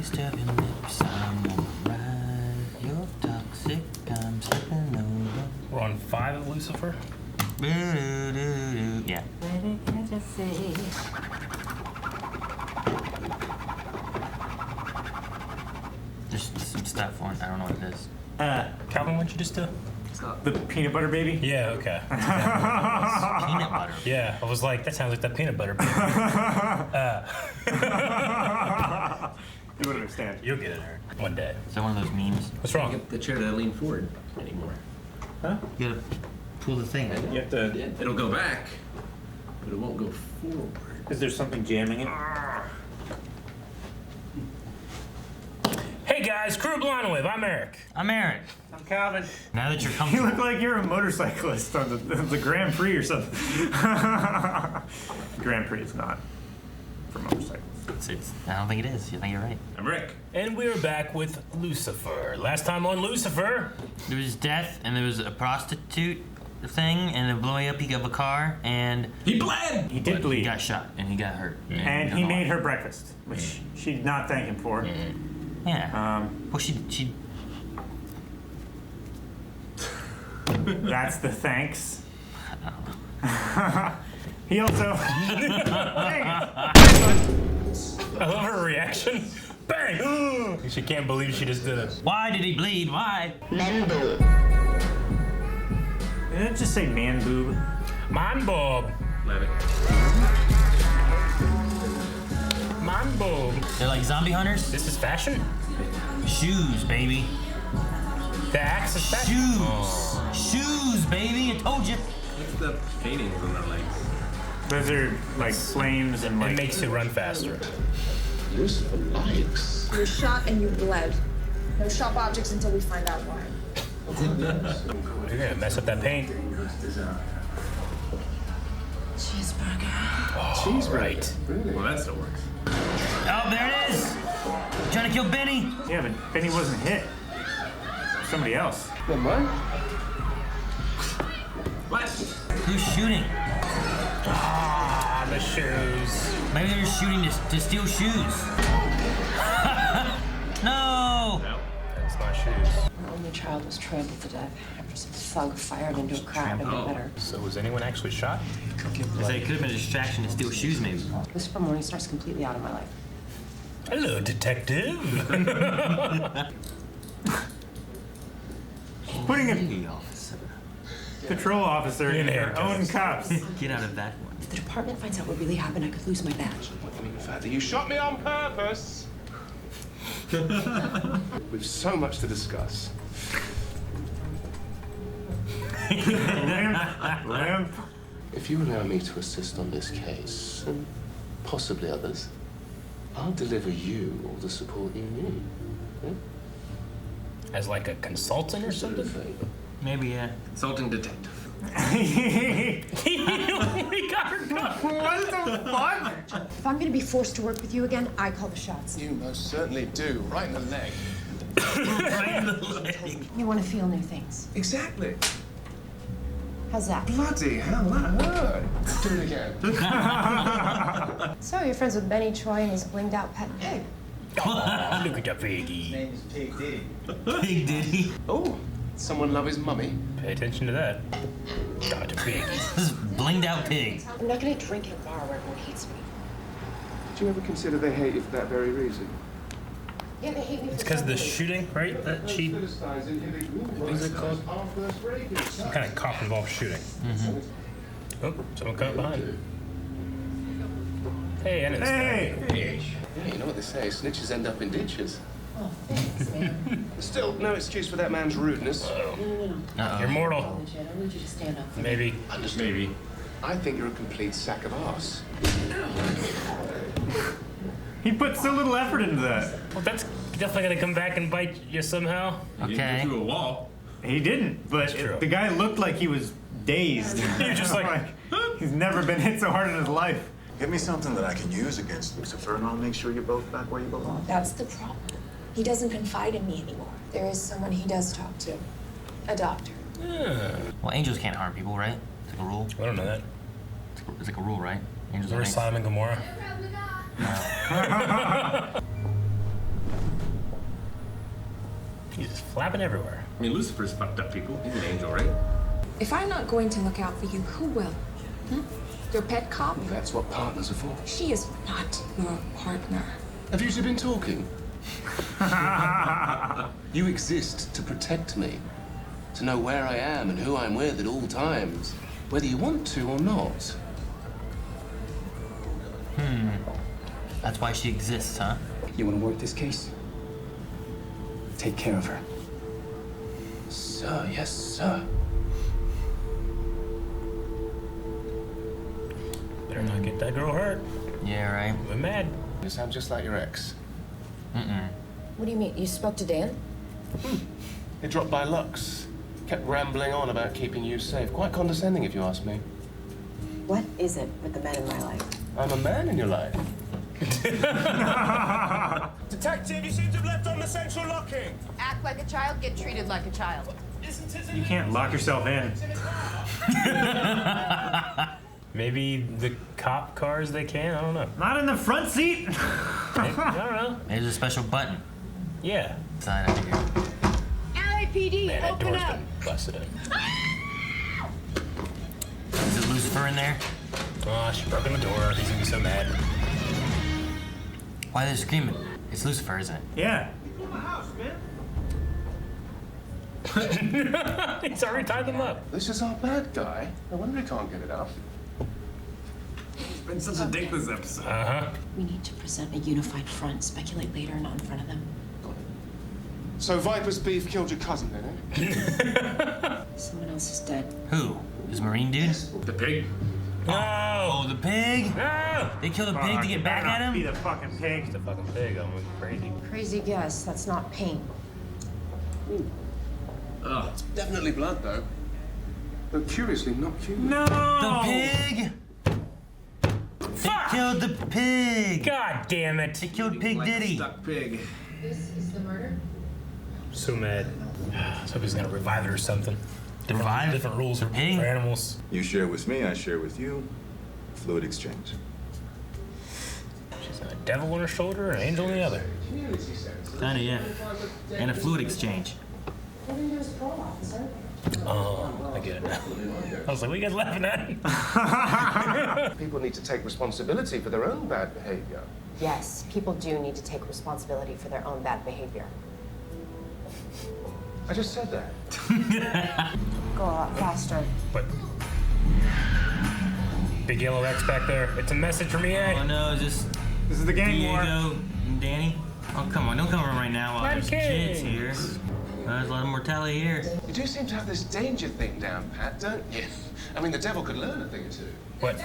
taste of your lips, I'm on the ride. You're toxic, I'm slipping over. We're on 5 of Lucifer? Yeah. There's some stuff on, I don't know what it is. Calvin, what'd you just do? The peanut butter baby? Yeah, okay. Peanut butter. Yeah, I was like, that sounds like that peanut butter baby. You would understand. You'll get it, Eric. One day. Is that one of those memes? What's wrong? Get the chair to lean forward anymore. Huh? You gotta pull the thing. You have to. It'll go back, but it won't go forward. Is there something jamming it? Hey guys, Crew Blonde Wave, I'm Eric. I'm Eric. I'm Calvin. Now that you're You comfortable. look like you're a motorcyclist on the Grand Prix or something. Grand Prix is not for motorcycles. I don't think it is. I think you're right. I'm Rick. And we're back with Lucifer. Last time on Lucifer, There was death, and there was a prostitute thing, and a blowing up of a car, and He bled! He did he bleed. got shot, and he got hurt. And he made her breakfast, which she did not thank him for. Yeah. Well, she. That's the thanks. He also. I love her reaction. Bang! She can't believe she just did it. Why did he bleed? Why? Didn't it just say man boob? Man boob. Let it. Man boob. They're like zombie hunters. This is fashion? Shoes, baby. The axe is fashion? Shoes. Shoes, baby. I told you. What's the paintings on their legs? Those are like flames and It like. makes you run faster. Lucifer likes. You were shot and you bled. No sharp objects until we find out why. You're gonna mess up that paint. Cheeseburger. Oh, right. Well, that still works. Oh, there it is. Trying to kill Benny. Yeah, but Benny wasn't hit. Somebody else. What? What? Who's shooting? Ah, the shoes. Maybe they're just shooting to steal shoes. No. No. That's not shoes. Our only child was trampled to death after some thug fired into a crowd and met her. So was anyone actually shot? I say it could have been a distraction to steal shoes, maybe. Lucifer Morningstar's completely out of my life. Hello, detective. Putting a Hey, officer. patrol officer in In their own handcuffs. cuffs. Get out of that one. If the department finds out what really happened, I could lose my badge. I mean, the fact that you shot me on purpose. We've so much to discuss. Lamp. If you allow me to assist on this case, and possibly others, I'll deliver you all the support you need. Yeah? As like a consultant or Do a something? favor. Maybe, yeah. Consulting detective. We got her covered. What the fuck? If I'm gonna be forced to work with you again, I call the shots. You most certainly do, right in the leg. You want to feel new things. Exactly. How's that? Bloody hell, that hurt. Do it again. So you're friends with Benny Troy and his blinged out pet pig. Oh, look at the piggy. Big Diddy. Oh, someone love his mummy? Pay attention to that. Got a piggy. This is blinged out pig. I'm not going to drink at a bar where everyone hates me. Did you ever consider they hate you for that very reason? Yeah, they hate me It's because of the shooting, right? That she. What is it called? Some kind of cop involved shooting. Oh, someone cut behind. Hey, and it's Hey! Yeah, you know what they say, snitches end up in ditches. Oh, thanks, man. Still, no excuse for that man's rudeness. You're mortal. Legit, I need you to stand up. Maybe. Maybe. I think you're a complete sack of arse. He put so little effort into that. Well, that's definitely gonna come back and bite you somehow. Okay. Through a wall. He didn't, but true. the guy looked like he was dazed. He was just like, he's never been hit so hard in his life. Give me something that I can use against Lucifer, and I'll make sure you're both back where you belong. That's the problem. He doesn't confide in me anymore. There is someone he does talk to. A doctor. Well, angels can't harm people, right? It's like a rule. I don't know that. It's like a rule, right? Angels are Remember nice. Sodom and Gomorrah? He's just flapping everywhere. I mean, Lucifer's fucked up people. He's an angel, right? If I'm not going to look out for you, who will? Hmm? Your pet cop? That's what partners are for. She is not your partner. Have you two been talking? You exist to protect me, to know where I am and who I'm with at all times, whether you want to or not. That's why she exists, huh? You want to work this case? Take care of her. Sir, yes, sir. Better not get that girl hurt. Yeah, right. We're mad. You sound just like your ex. What do you mean? You spoke to Dan? He dropped by Lux. Kept rambling on about keeping you safe. Quite condescending, if you ask me. What is it with the men in my life? I'm a man in your life. Detective, you seem to have left on the central locking. Act like a child, get treated like a child. You can't lock yourself in. Maybe the cop cars they can? I don't know. Not in the front seat. I don't know. There's a special button. Yeah. Sign up here. LAPD, Man, that open door's up. been busted in. Is it Lucifer in there? Oh, she broke in the door. He's gonna be so mad. Why are they screaming? It's Lucifer, isn't it? Yeah. He's already tied them up. This is our bad guy. No wonder he can't get it up. It's been such a dick this episode. Uh-huh. We need to present a unified front. Speculate later, not in front of them. So Viper's beef killed your cousin, then, eh? Someone else is dead. Who? This Marine dude? The pig? Oh, the pig? No! They killed a pig to get back at Be him? the fucking pig. It's a fucking pig. I'm going crazy. Crazy guess. That's not pain. Ugh. Definitely blood, though. But curiously not human. No. The pig? They killed the pig! God damn it. They killed Pig Like a Diddy. stuck pig. This is the murder? So mad. So he's gonna revive it or something. Revive? Different rules for pig? animals. You share with me, I share with you. Fluid exchange. She's got a devil on her shoulder and an angel on the other. Kinda, yeah. And a fluid exchange. Oh, I get it now. I was like, what are you guys laughing at? People need to take responsibility for their own bad behavior. Yes, people do need to take responsibility for their own bad behavior. I just said that. Go a lot faster. But big yellow X back there. It's a message from EA. Oh no, just This is the gang war. Diego and Danny. Oh, come on, don't come over right now while there's Okay. kids here. There's a lot of mortality here. You do seem to have this danger thing down, Pat, don't you? I mean, the devil could learn a thing or two. What?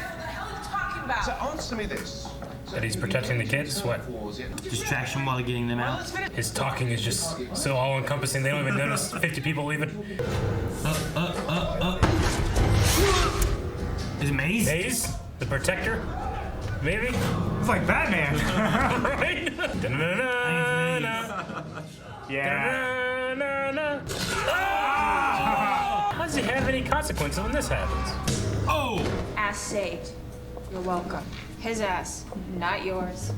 So answer me this. That he's protecting the kids? What? Distraction while getting them out. His talking is just so all-encompassing. They don't even notice 50 people leaving. Is it Maze? Maze? The protector? Maybe? It's like Batman. Right? Da-na-na-na-na. Yeah. Da-na-na-na. Ah! How does he have any consequences when this happens? Oh! Ass saved. You're welcome. His ass, not yours.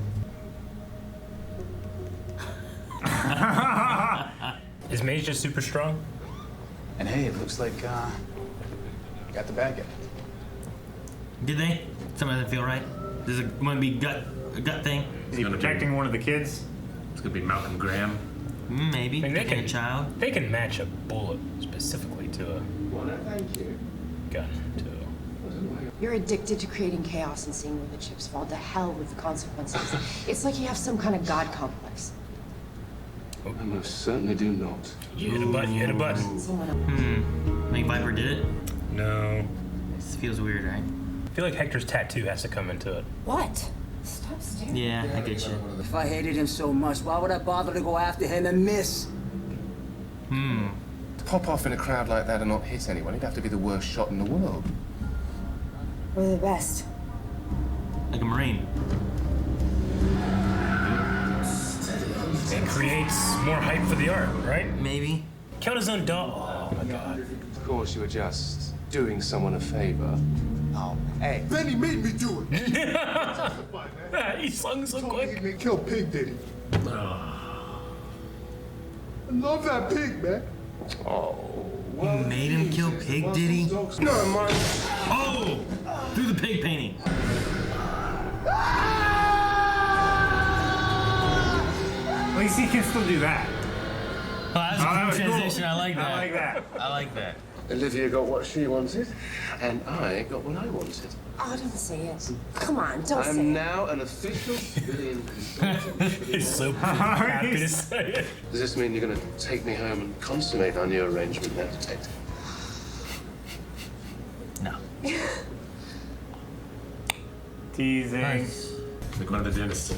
Is Maze just super strong? And hey, it looks like you got the bad guy. Did they? Something doesn't feel right. Does it want to be a gut thing? Is he protecting one of the kids? It's gonna be Malcolm Graham. Maybe. I mean, they Taking a can, child. they can match a bullet specifically to a gun. You're addicted to creating chaos and seeing where the chips fall. To hell with the consequences. It's like you have some kind of god complex. I most certainly do not. You hit a button, you hit a button. Someone else. Think Viper did it? No. This feels weird, right? I feel like Hector's tattoo has to come into it. What? Stop staring. Yeah, I get you. If I hated him so much, why would I bother to go after him and miss? To pop off in a crowd like that and not hit anyone, you'd have to be the worst shot in the world. We're the best. Like a Marine. It creates more hype for the art, right? Maybe. Count his own dog. Oh my god. Of course, you were just doing someone a favor. Oh, hey. Benny made me do it. He slung so quick. He kill Pig Diddy. I love that pig, man. Oh. You made him kill Pig, did he? No, man. Oh! Through the pig painting. At least he can still do that. Oh, that was a cool transition. Cool. I like that. I like that. I like that. Olivia got what she wanted, and I got what I wanted. Oh, don't say it. Come on, don't say I'm it. now an official civilian consultant. He's so happy to say it. Does this mean you're going to take me home and consummate our new arrangement now, detective? No. Teasing. Nice. Like one of the dentists.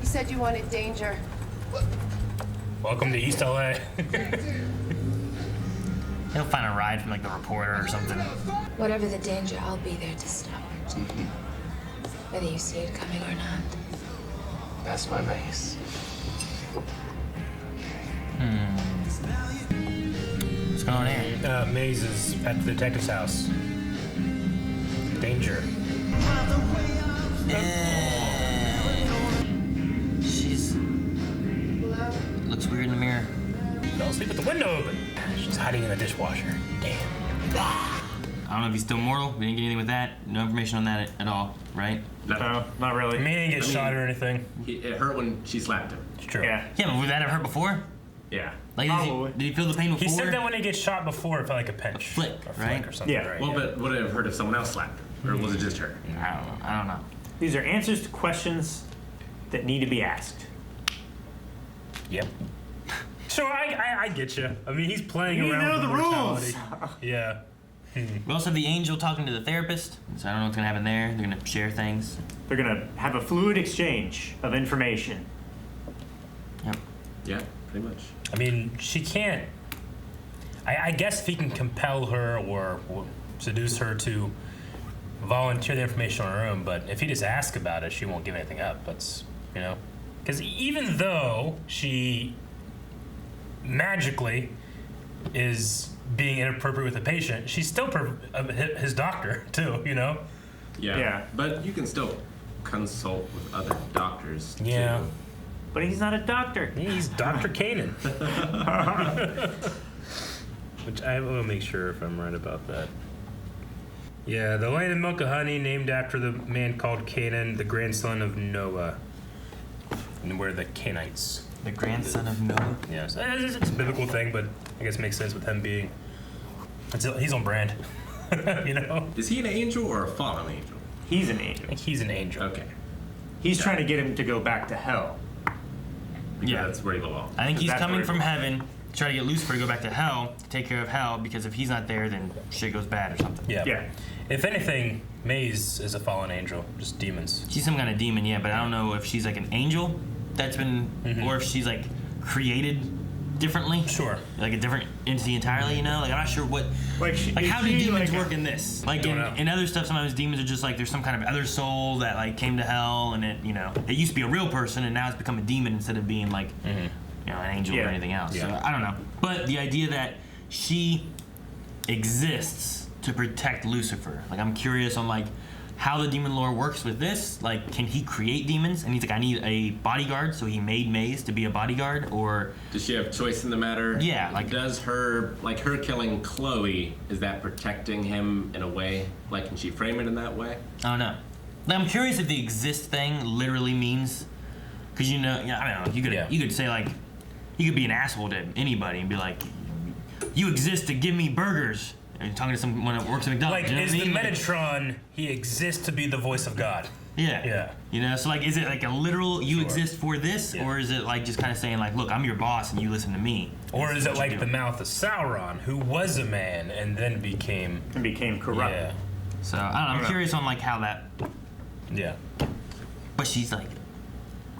You said you wanted danger. Welcome to East LA. He'll find a ride from like the reporter or something. Whatever the danger, I'll be there to stop it. Whether you see it coming or not. That's my mace. What's going on here? Maze is at the detective's house. Danger. She's looks weird in the mirror. Fell asleep with the window open. She's hiding in the dishwasher. Damn. I don't know if he's still mortal. We didn't get anything with that. No information on that at all, right? No, not really. I mean, he didn't get shot or anything. It hurt when she slapped him. It's true. Yeah. Yeah, but would that have hurt before? Yeah. Like, did he feel the pain before? He said that when he gets shot before, it felt like a pinch. Flick, or right? Or something, Yeah. right? Well, but would it have hurt if someone else slapped her? Or was it just her? I don't know. These are answers to questions that need to be asked. Yep. Sure, I get you. I mean, he's playing You around know with the mortality. rules. Yeah. We also have the angel talking to the therapist, so I don't know what's gonna happen there. They're gonna share things. They're gonna have a fluid exchange of information. Yep. Yeah, pretty much. I mean, she can't. I guess if he can compel her or seduce her to volunteer the information on her own, but if he just asks about it, she won't give anything up. That's, you know. Because even though she magically is being inappropriate with the patient, she's still his doctor, too, you know? Yeah. But you can still consult with other doctors, Yeah. too. But he's not a doctor. He's Dr. Kanan. Which I will make sure if I'm right about that. Yeah, the land of milk and honey, named after the man called Canaan, the grandson of Noah. And we're the Canaanites. The grandson of Noah. Yeah, so it's a biblical thing, but I guess it makes sense with him being. He's on brand. You know? Is he an angel or a fallen angel? He's an angel. I think he's an angel. Okay. He's trying to get him to go back to hell. Yeah. That's where he belongs. I think he's That's coming where he from heaven to try to get Lucifer to go back to hell to take care of hell, because if he's not there, then shit goes bad or something. Yeah. Yeah. If anything, Maze is a fallen angel, just demons. She's some kind of demon, yeah, but I don't know if she's like an angel that's been, or if she's like created differently. Sure. Like a different entity entirely, you know? Like I'm not sure what, Like, how do demons work in this? Like Don't know. in other stuff, sometimes demons are just like there's some kind of other soul that like came to hell, and it, you know, it used to be a real person and now it's become a demon instead of being like, you know, an angel or anything else. Yeah. So I don't know. But the idea that she exists to protect Lucifer, like I'm curious on like how the demon lore works with this. Like, can he create demons? And he's like, I need a bodyguard, so he made Maze to be a bodyguard, or Does she have choice in the matter? Yeah, like- Does her killing Chloe, is that protecting him in a way? Like, can she frame it in that way? I don't know. Like, I'm curious if the exist thing literally means, because you know, I don't know. You could say like, you could be an asshole to anybody and be like, you exist to give me burgers. And talking to someone that works at McDonald's. Like, you know is what I the mean? Metatron, he exists to be the voice of God? Yeah. Yeah. You know, so like, is it like a literal you exist for this, Yeah. or is it like just kind of saying like, look, I'm your boss and you listen to me? Or is it What you like do. the mouth of Sauron, who was a man and then became... corrupt. Yeah. So I don't know. I'm curious on like how that. Yeah. But she's like,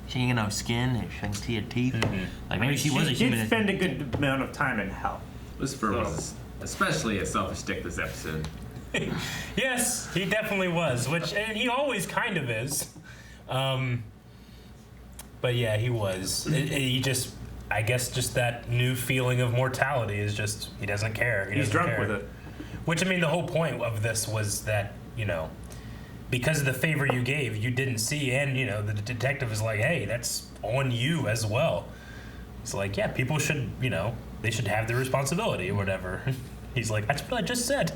she ain't got no skin and she can see her teeth. Like maybe she was a She human. did spend a good amount of time in hell. Lucifer was especially a selfish dick this episode. Yes, he definitely was, and he always kind of is. But yeah, he was. He just, I guess, just that new feeling of mortality is just, he doesn't care. He's doesn't drunk care. with it. Which, I mean, the whole point of this was that, you know, because of the favor you gave, you didn't see, and the detective is like, hey, that's on you as well. It's like, yeah, people should, they should have their responsibility or whatever. He's like, that's what I just said.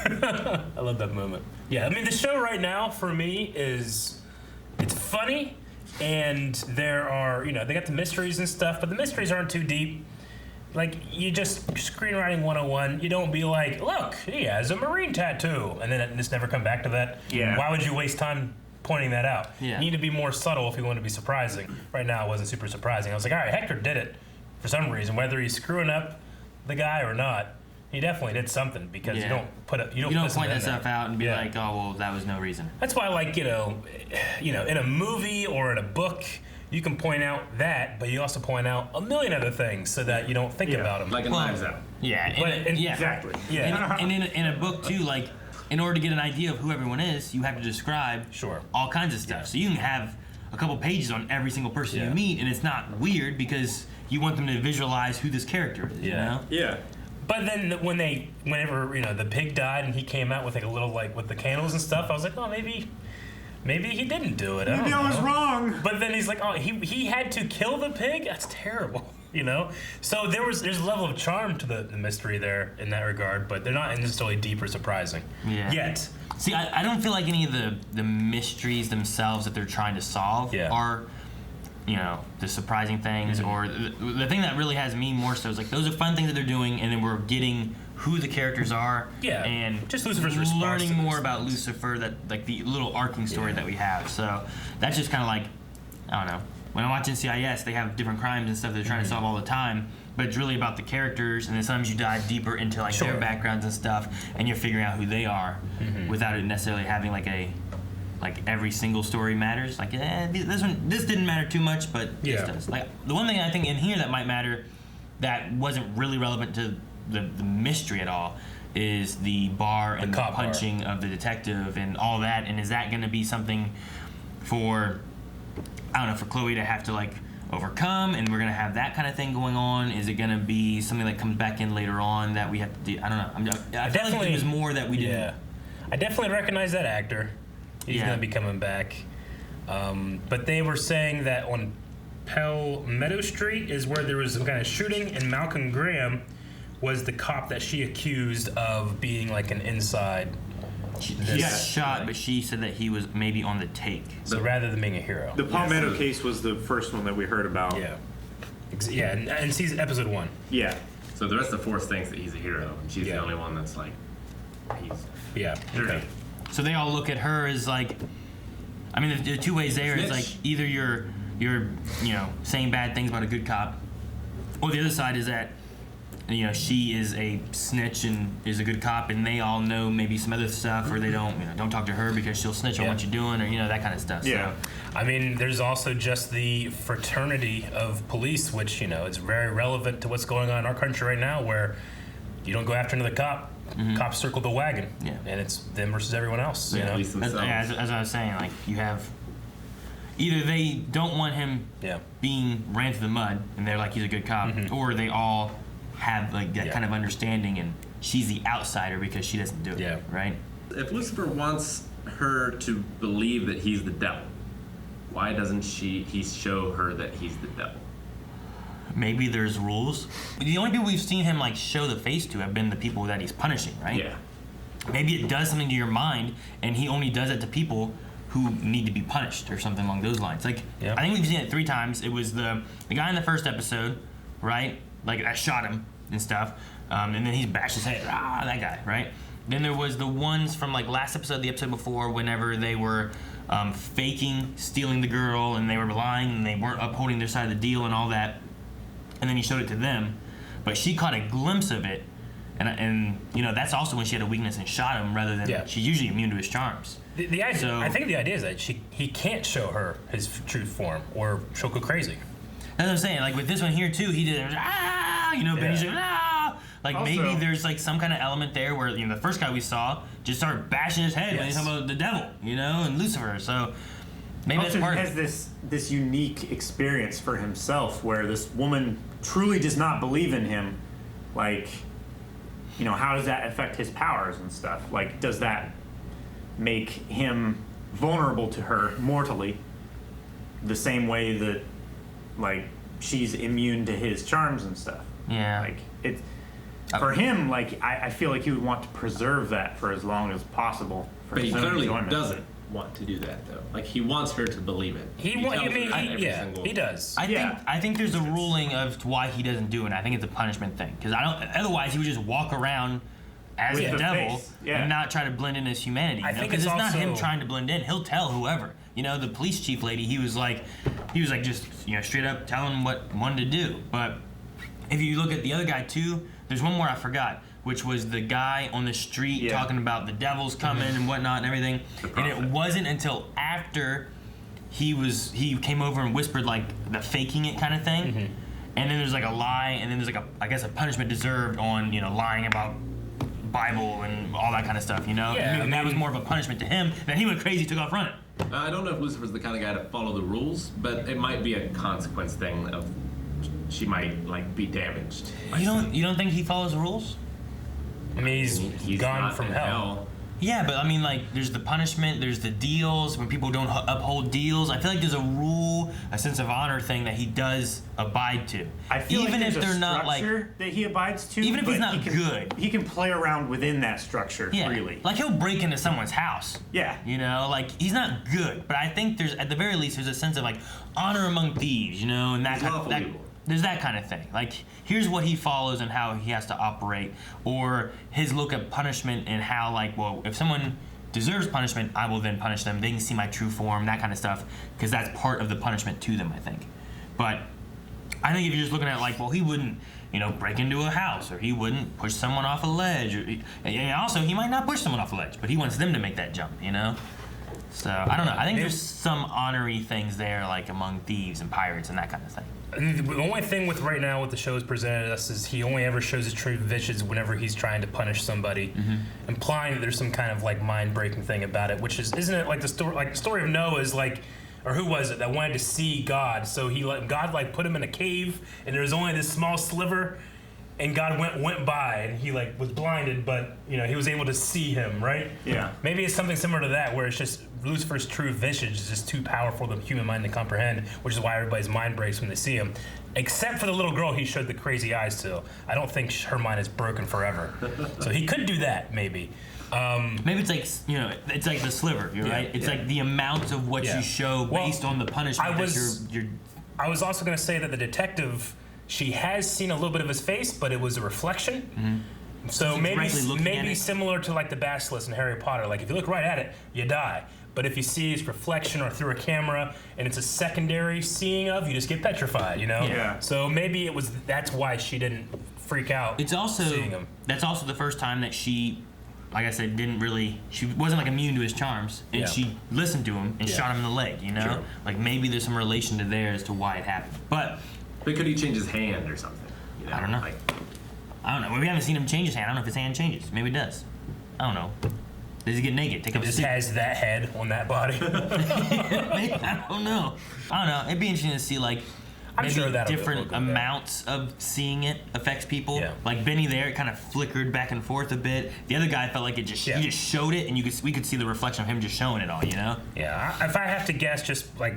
I love that moment. Yeah, I mean, the show right now for me it's funny, and there are, they got the mysteries and stuff, but the mysteries aren't too deep. Like, you just, screenwriting 101, you don't be like, look, he has a Marine tattoo, and then just never come back to that. Yeah. Why would you waste time pointing that out? Yeah. You need to be more subtle if you want to be surprising. Right now, it wasn't super surprising. I was like, all right, Hector did it for some reason, whether he's screwing up the guy or not. He definitely did something, because you don't point that stuff out and be like, oh, well, that was no reason. That's why, like, in a movie or in a book, you can point out that, but you also point out a million other things so that you don't think about them. Like in Knives Out. Yeah, exactly. Yeah, and in a book too, like, in order to get an idea of who everyone is, you have to describe all kinds of stuff. So you can have a couple pages on every single person you meet, and it's not weird because you want them to visualize who this character is. You know? Yeah. But then whenever the pig died and he came out with like a little, like, with the candles and stuff, I was like, oh, maybe he didn't do it. Maybe I was wrong. But then he's like, oh, he had to kill the pig? That's terrible, So there's a level of charm to the mystery there in that regard, but they're not necessarily deep or surprising yet. See, I don't feel like any of the mysteries themselves that they're trying to solve are, the surprising things, or the thing that really has me more so is like those are fun things that they're doing, and then we're getting who the characters are, and just Lucifer's response learning more about Lucifer, that like the little arcing story that we have. So that's just kind of like, I don't know. When I'm watching CIS, they have different crimes and stuff they're trying to solve all the time, but it's really about the characters, and then sometimes you dive deeper into like their backgrounds and stuff, and you're figuring out who they are without it necessarily having like every single story matters. Like, this didn't matter too much, but this does. Like, the one thing I think in here that might matter that wasn't really relevant to the mystery at all is the bar and the punching of the detective and all that. And is that going to be something for, I don't know, for Chloe to have to like overcome, and we're going to have that kind of thing going on? Is it going to be something that comes back in later on that we have to do? I don't know. I feel like there was more that we didn't. Yeah, I definitely recognize that actor. He's going to be coming back. But they were saying that on Palmetto Street is where there was some kind of shooting, and Malcolm Graham was the cop that she accused of being like an inside. He got shot, but she said that he was maybe on the take. So rather than being a hero. The Palmetto case was the first one that we heard about. Yeah. Yeah, and season episode 1. Yeah. So the rest of the force thinks that he's a hero, and she's the only one that's like, he's... Yeah. Okay. So they all look at her as like, I mean, the two ways there is like either you're saying bad things about a good cop, or the other side is that she is a snitch and is a good cop, and they all know maybe some other stuff, or they don't talk to her because she'll snitch on what you're doing, or that kind of stuff. Yeah. So. I mean, there's also just the fraternity of police, which is very relevant to what's going on in our country right now, where you don't go after another cop. Cops circle the wagon, and it's them versus everyone else. As I was saying, like, you have either they don't want him being ran through the mud, and they're like he's a good cop, or they all have like that kind of understanding, and she's the outsider because she doesn't do it. Right? If Lucifer wants her to believe that he's the devil, why doesn't he show her that he's the devil? Maybe there's rules. The only people we've seen him like show the face to have been the people that he's punishing, right? Yeah. Maybe it does something to your mind, and he only does it to people who need to be punished or something along those lines. Like, I think we've seen it 3 times. It was the guy in the first episode, right? Like, that shot him and stuff, and then he's bashed his head. That guy, right? Then there was the ones from like last episode, the episode before, whenever they were faking stealing the girl, and they were lying, and they weren't upholding their side of the deal and all that. And then he showed it to them, but she caught a glimpse of it, and that's also when she had a weakness and shot him, rather than she's usually immune to his charms. The idea, I think the idea is that he can't show her his true form, or she'll go crazy. That's what I'm saying. Like with this one here too, he did but he's like like also, maybe there's like some kind of element there where the first guy we saw just started bashing his head when he's talking about the devil, and Lucifer. So. Maybe also, he has this unique experience for himself where this woman truly does not believe in him. Like, how does that affect his powers and stuff? Like, does that make him vulnerable to her mortally, the same way that like she's immune to his charms and stuff. Yeah. Like it's for him. Like I feel like he would want to preserve that for as long as possible. For But he his own clearly enjoyment. doesn't want to do that though. Like he wants her to believe it. He does. I think there's a ruling of why he doesn't do it. I think it's a punishment thing because otherwise he would just walk around as With the the devil face, yeah. and not try to blend in his humanity. I think because it's not him also- trying to blend in. He'll tell whoever. You know, the police chief lady. He was like just straight up telling one to do. But if you look at the other guy too, there's one more I forgot, which was the guy on the street talking about the devil's coming and whatnot and everything. And it wasn't until after he came over and whispered like the faking it kind of thing. And then there's like a lie, and then there's like a punishment deserved on lying about Bible and all that kind of stuff. Yeah, and that was more of a punishment to him. Then he went crazy, took off running. I don't know if Lucifer's the kind of guy to follow the rules, but it might be a consequence thing of she might like be damaged. You don't think he follows the rules? I mean, he's gone not from in hell. Yeah, but I mean, like, there's the punishment, there's the deals, when people don't uphold deals. I feel like there's a rule, a sense of honor thing that he does abide to. I feel even like if there's they're a not like, structure that he abides to. even if he's but not good. he can play around within that structure freely. Like he'll break into someone's house. Yeah. Like he's not good, but I think there's at the very least there's a sense of like honor among thieves, and that He's kind lawful that, evil. there's that kind of thing. Like here's what he follows and how he has to operate, or his look at punishment and how like, well, if someone deserves punishment, I will then punish them. They can see my true form, that kind of stuff, because that's part of the punishment to them, I think. But I think if you're just looking at like, well, he wouldn't, break into a house, or he wouldn't push someone off a ledge, and also he might not push someone off a ledge, but he wants them to make that jump, So I don't know. I think there's some honorary things there, like among thieves and pirates and that kind of thing. And the only thing with right now what the show has presented us is he only ever shows his true visions whenever he's trying to punish somebody, implying that there's some kind of like mind-breaking thing about it. Which isn't it like the story of Noah is like, or who was it that wanted to see God? So God put him in a cave, and there was only this small sliver, and God went by, and he was blinded, but he was able to see him, right? Yeah. Maybe it's something similar to that, where it's just Lucifer's true visage is just too powerful for the human mind to comprehend, which is why everybody's mind breaks when they see him. Except for the little girl he showed the crazy eyes to. I don't think her mind is broken forever. So he could do that, maybe. Maybe it's like it's like the sliver, right? It's like the amount of what you show based on the punishment you're. I was also going to say that the detective, she has seen a little bit of his face, but it was a reflection. So maybe similar to like the basilisk in Harry Potter. Like if you look right at it, you die. But if you see its reflection or through a camera and it's a secondary seeing of, you just get petrified, Yeah. So maybe that's why she didn't freak out. It's also seeing him. That's also the first time that she, like I said, she wasn't like immune to his charms, and she listened to him and shot him in the leg. Sure. Like maybe there's some relation to there as to why it happened. But could he change his hand or something? I don't know. I don't know. We haven't seen him change his hand. I don't know if his hand changes. Maybe it does. I don't know. Does he get naked? Take He off his just suit? has that head on that body. I don't know. It'd be interesting to see like I'm maybe sure that'll different go amounts of seeing it affects people. Yeah. Like Benny there, it kind of flickered back and forth a bit. The other guy felt like he just showed it, and we could see the reflection of him just showing it all. Yeah. If I have to guess, just like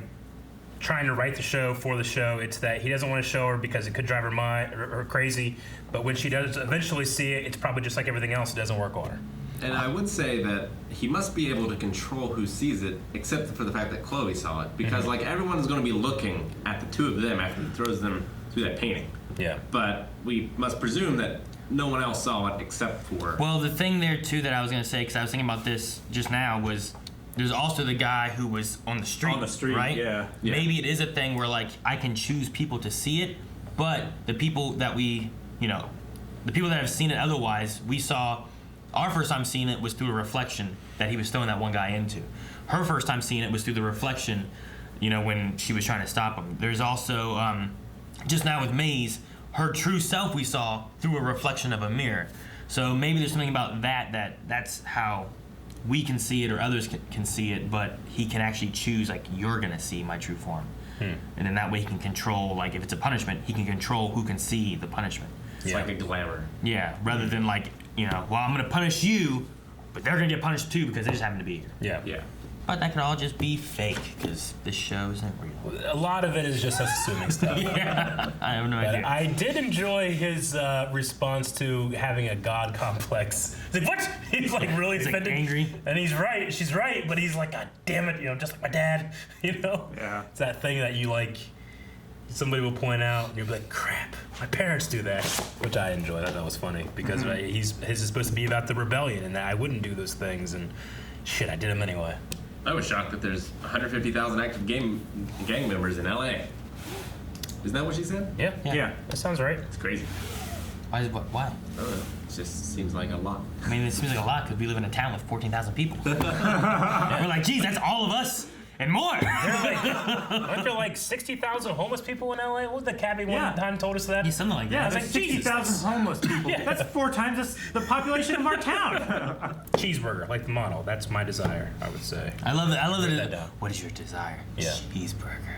trying to write the show for the show, it's that he doesn't want to show her because it could drive her mind or crazy. But when she does eventually see it, it's probably just like everything else. It doesn't work on her. And I would say that he must be able to control who sees it, except for the fact that Chloe saw it, because like everyone is going to be looking at the two of them after he throws them through that painting. Yeah. But we must presume that no one else saw it except for. Well, the thing there too that I was going to say, because I was thinking about this just now, was there's also the guy who was on the street. On the street, right? yeah. Maybe it is a thing where like I can choose people to see it, but the people that the people that have seen it otherwise, we saw. Our first time seeing it was through a reflection that he was throwing that one guy into. Her first time seeing it was through the reflection, when she was trying to stop him. There's also, just now with Maze, her true self we saw through a reflection of a mirror. So maybe there's something about that's how we can see it or others can see it, but he can actually choose, like, you're going to see my true form. And then that way he can control, like, if it's a punishment, he can control who can see the punishment. It's like a glamour. Yeah, rather than like, well, I'm going to punish you, but they're going to get punished too because they just happen to be here. Yeah. But that could all just be fake, because this show isn't real. A lot of it is just us assuming stuff. Yeah, I have no idea. I did enjoy his response to having a god complex. He's like, what? He's like really offended. Like angry. And he's right. She's right. But he's like, God damn it. Just like my dad. Yeah. It's that thing that you like. Somebody will point out, and you'll be like, crap, my parents do that. Which I enjoy. I thought that was funny. Because his is supposed to be about the rebellion, and that I wouldn't do those things. And shit, I did them anyway. I was shocked that there's 150,000 active gang members in LA. Isn't that what she said? Yeah. That sounds right. It's crazy. Why? I don't know. It just seems like a lot. I mean, it seems like a lot because we live in a town with 14,000 people. We're like, geez, that's all of us and more. Aren't there like 60,000 homeless people in LA? What was the cabbie one time told us that? Yeah, something like that. Yeah, I was there's like, 60,000 homeless people. Yeah. That's 4 times the population of our town. Cheeseburger, like the model. That's my desire, I would say. I love it. I love Write it. that down. What is your desire? Yeah. Cheeseburger.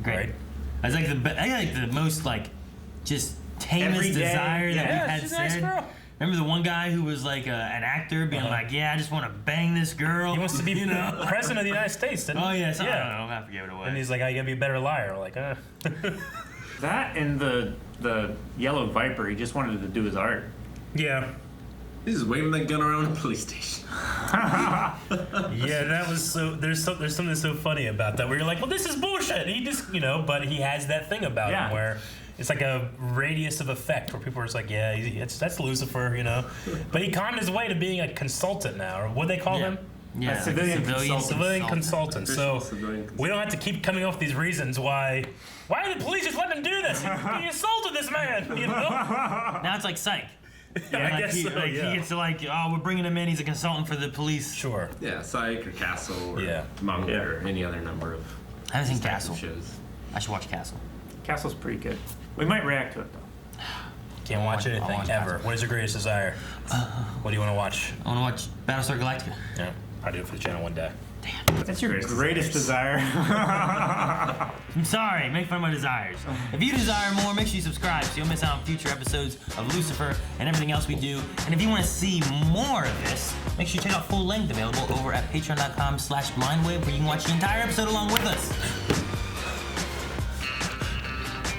Great. Right. I was like the most like just tamest Everyday, desire that yeah, we've had she's a nice said. girl. Remember the one guy who was like an actor being like, yeah, I just want to bang this girl. He wants to be president of the United States, didn't he? Oh yes, I don't know. I forget what it was. And he's like, oh, you gotta be a better liar. Like, That and the yellow viper, he just wanted to do his art. Yeah. He's just waving that gun around the police station. Yeah, that was so. There's something so funny about that where you're like, well, this is bullshit. He just, but he has that thing about him where it's like a radius of effect where people are just like, yeah, that's Lucifer, But he conned his way to being a consultant now, or what they call him? Yeah, A civilian consultant. Civilian consultant. So Civilian we don't have to keep coming up with these reasons why are the police just letting him do this? He assaulted this man, Now it's like psych. I guess he, so, He gets to we're bringing him in. He's a consultant for the police. Sure. Yeah, Psych or Castle or Yeah. Manga or any other number of I haven't seen types Castle. of shows. I should watch Castle. Castle's pretty good. We might react to it though. Can't watch anything watch ever. Castle. What is your greatest desire? What do you want to watch? I want to watch Battlestar Galactica. Yeah, I'll do it for the channel one day. That's your greatest desire. I'm sorry, make fun of my desires. If you desire more, make sure you subscribe so you'll miss out on future episodes of Lucifer and everything else we do. And if you want to see more of this, make sure you check out full length available over at patreon.com/blindwave where you can watch the entire episode along with us.